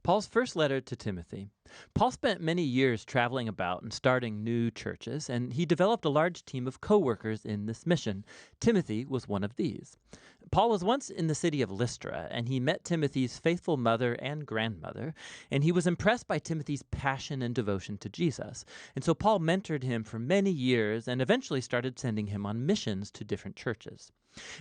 Paul's first letter to Timothy. Paul spent many years traveling about and starting new churches, and he developed a large team of co-workers in this mission. Timothy was one of these. Paul was once in the city of Lystra, and he met Timothy's faithful mother and grandmother, and he was impressed by Timothy's passion and devotion to Jesus. And so Paul mentored him for many years and eventually started sending him on missions to different churches.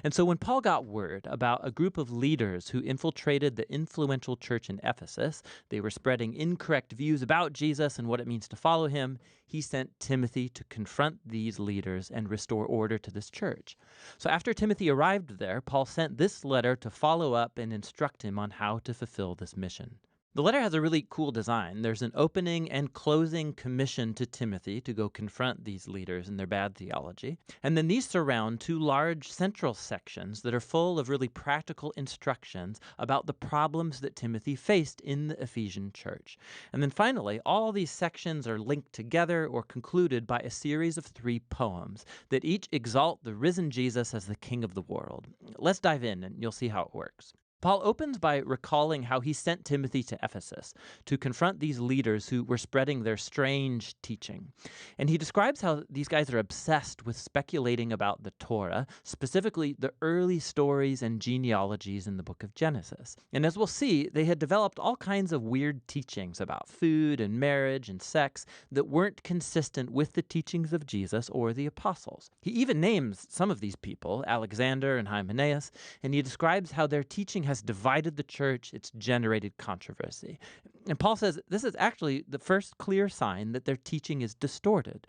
And so when Paul got word about a group of leaders who infiltrated the influential church in Ephesus, they were spreading incorrect views about Jesus and what it means to follow him, he sent Timothy to confront these leaders and restore order to this church. So after Timothy arrived there, Paul sent this letter to follow up and instruct him on how to fulfill this mission. The letter has a really cool design. There's an opening and closing commission to Timothy to go confront these leaders and their bad theology. And then these surround two large central sections that are full of really practical instructions about the problems that Timothy faced in the Ephesian church. And then finally, all these sections are linked together or concluded by a series of 3 poems that each exalt the risen Jesus as the King of the world. Let's dive in and you'll see how it works. Paul opens by recalling how he sent Timothy to Ephesus to confront these leaders who were spreading their strange teaching. And he describes how these guys are obsessed with speculating about the Torah, specifically the early stories and genealogies in the book of Genesis. And as we'll see, they had developed all kinds of weird teachings about food and marriage and sex that weren't consistent with the teachings of Jesus or the apostles. He even names some of these people, Alexander and Hymenaeus, and he describes how their teaching has divided the church, it's generated controversy. And Paul says this is actually the first clear sign that their teaching is distorted.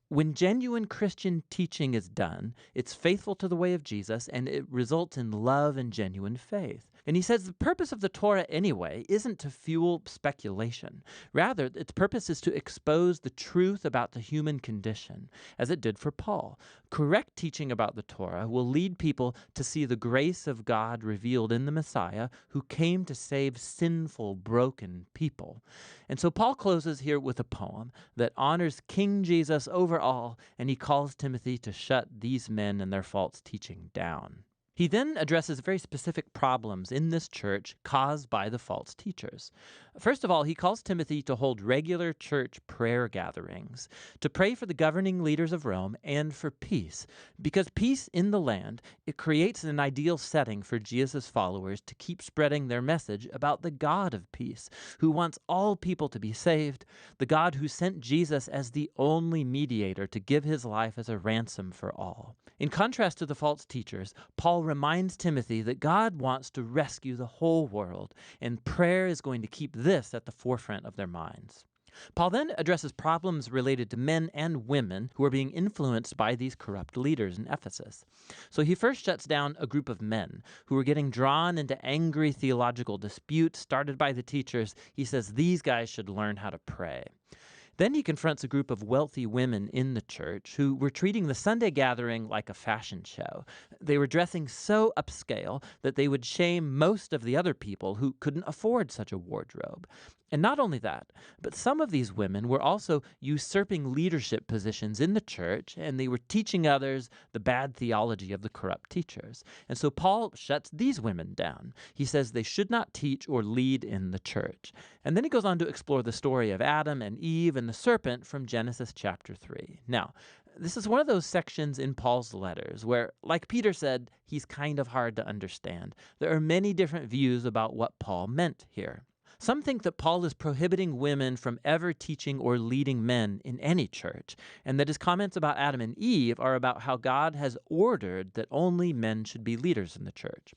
When genuine Christian teaching is done, it's faithful to the way of Jesus, and it results in love and genuine faith. And he says the purpose of the Torah anyway isn't to fuel speculation. Rather, its purpose is to expose the truth about the human condition, as it did for Paul. Correct teaching about the Torah will lead people to see the grace of God revealed in the Messiah, who came to save sinful, broken people. And so Paul closes here with a poem that honors King Jesus over all, and he calls Timothy to shut these men and their false teaching down. He then addresses very specific problems in this church caused by the false teachers. First of all, he calls Timothy to hold regular church prayer gatherings, to pray for the governing leaders of Rome and for peace, because peace in the land, it creates an ideal setting for Jesus' followers to keep spreading their message about the God of peace, who wants all people to be saved, the God who sent Jesus as the only mediator to give his life as a ransom for all. In contrast to the false teachers, Paul reminds Timothy that God wants to rescue the whole world, and prayer is going to keep this at the forefront of their minds. Paul then addresses problems related to men and women who are being influenced by these corrupt leaders in Ephesus. So he first shuts down a group of men who are getting drawn into angry theological disputes started by the teachers. He says these guys should learn how to pray. Then he confronts a group of wealthy women in the church who were treating the Sunday gathering like a fashion show. They were dressing so upscale that they would shame most of the other people who couldn't afford such a wardrobe. And not only that, but some of these women were also usurping leadership positions in the church, and they were teaching others the bad theology of the corrupt teachers. And so Paul shuts these women down. He says they should not teach or lead in the church. And then he goes on to explore the story of Adam and Eve and the serpent from Genesis chapter 3. Now, this is one of those sections in Paul's letters where, like Peter said, he's kind of hard to understand. There are many different views about what Paul meant here. Some think that Paul is prohibiting women from ever teaching or leading men in any church, and that his comments about Adam and Eve are about how God has ordered that only men should be leaders in the church.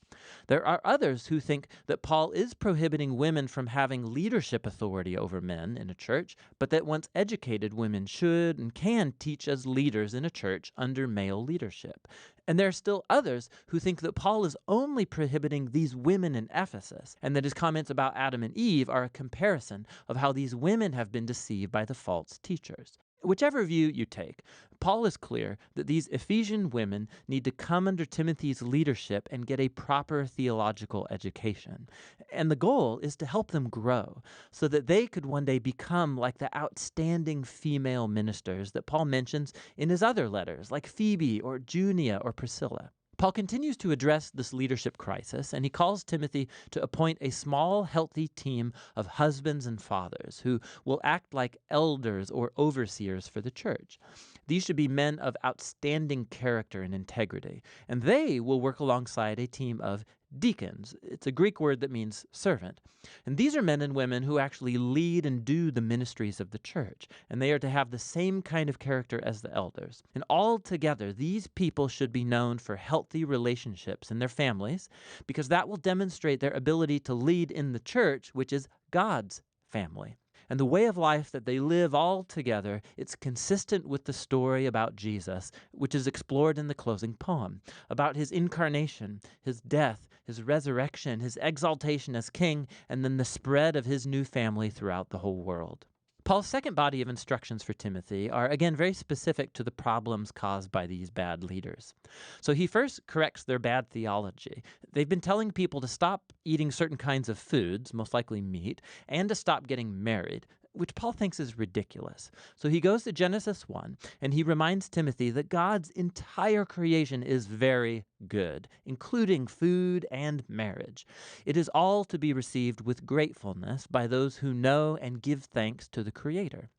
There are others who think that Paul is prohibiting women from having leadership authority over men in a church, but that once educated women should and can teach as leaders in a church under male leadership. And there are still others who think that Paul is only prohibiting these women in Ephesus, and that his comments about Adam and Eve are a comparison of how these women have been deceived by the false teachers. Whichever view you take, Paul is clear that these Ephesian women need to come under Timothy's leadership and get a proper theological education. And the goal is to help them grow so that they could one day become like the outstanding female ministers that Paul mentions in his other letters, like Phoebe or Junia or Priscilla. Paul continues to address this leadership crisis, and he calls Timothy to appoint a small, healthy team of husbands and fathers who will act like elders or overseers for the church. These should be men of outstanding character and integrity, and they will work alongside a team of deacons. It's a Greek word that means servant. And these are men and women who actually lead and do the ministries of the church, and they are to have the same kind of character as the elders. And all together, these people should be known for healthy relationships in their families, because that will demonstrate their ability to lead in the church, which is God's family. And the way of life that they live all together, it's consistent with the story about Jesus, which is explored in the closing poem, about his incarnation, his death, his resurrection, his exaltation as king, and then the spread of his new family throughout the whole world. Paul's second body of instructions for Timothy are, again, very specific to the problems caused by these bad leaders. So he first corrects their bad theology. They've been telling people to stop eating certain kinds of foods, most likely meat, and to stop getting married, which Paul thinks is ridiculous. So he goes to Genesis 1, and he reminds Timothy that God's entire creation is very good, including food and marriage. It is all to be received with gratefulness by those who know and give thanks to the Creator.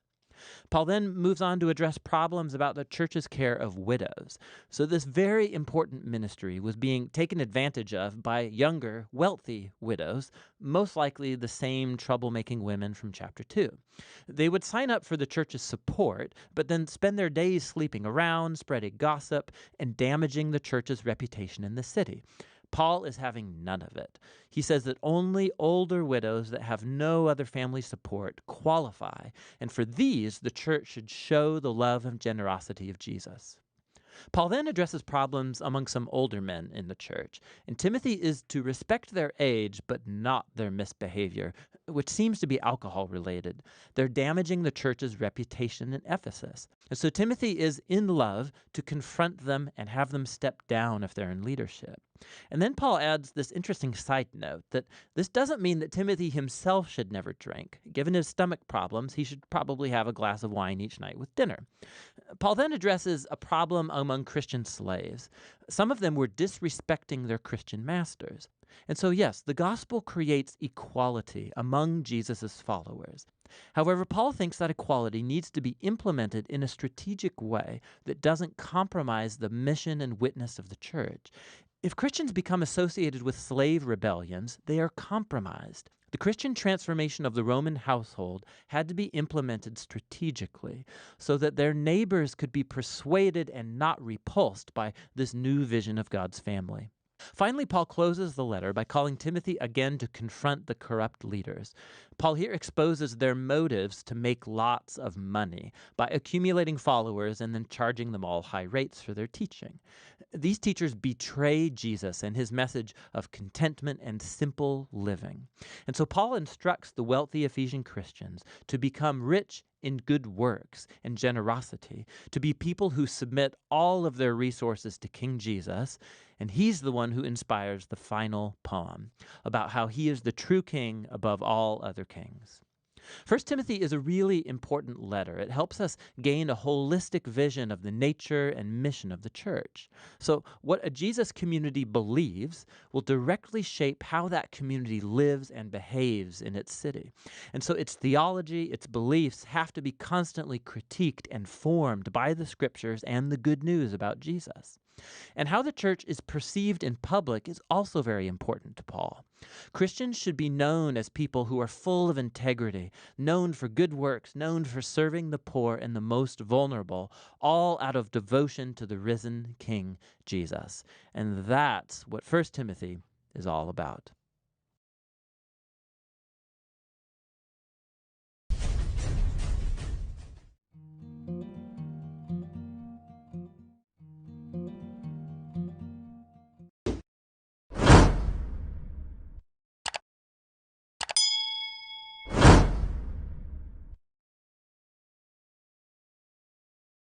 Paul then moves on to address problems about the church's care of widows. So this very important ministry was being taken advantage of by younger, wealthy widows, most likely the same troublemaking women from chapter 2. They would sign up for the church's support, but then spend their days sleeping around, spreading gossip, and damaging the church's reputation in the city. Paul is having none of it. He says that only older widows that have no other family support qualify, and for these, the church should show the love and generosity of Jesus. Paul then addresses problems among some older men in the church, and Timothy is to respect their age but not their misbehavior, which seems to be alcohol related. They're damaging the church's reputation in Ephesus. And so Timothy is in love to confront them and have them step down if they're in leadership. And then Paul adds this interesting side note that this doesn't mean that Timothy himself should never drink. Given his stomach problems, he should probably have a glass of wine each night with dinner. Paul then addresses a problem among Christian slaves. Some of them were disrespecting their Christian masters. And so, yes, the gospel creates equality among Jesus' followers. However, Paul thinks that equality needs to be implemented in a strategic way that doesn't compromise the mission and witness of the church. If Christians become associated with slave rebellions, they are compromised. The Christian transformation of the Roman household had to be implemented strategically so that their neighbors could be persuaded and not repulsed by this new vision of God's family. Finally, Paul closes the letter by calling Timothy again to confront the corrupt leaders. Paul here exposes their motives to make lots of money by accumulating followers and then charging them all high rates for their teaching. These teachers betray Jesus and his message of contentment and simple living. And so Paul instructs the wealthy Ephesian Christians to become rich in good works and generosity, to be people who submit all of their resources to King Jesus, and he's the one who inspires the final poem about how he is the true king above all other kings. 1 Timothy is a really important letter. It helps us gain a holistic vision of the nature and mission of the church. So what a Jesus community believes will directly shape how that community lives and behaves in its city. And so its theology, its beliefs have to be constantly critiqued and formed by the scriptures and the good news about Jesus. And how the church is perceived in public is also very important to Paul. Christians should be known as people who are full of integrity, known for good works, known for serving the poor and the most vulnerable, all out of devotion to the risen King Jesus. And that's what 1 Timothy is all about.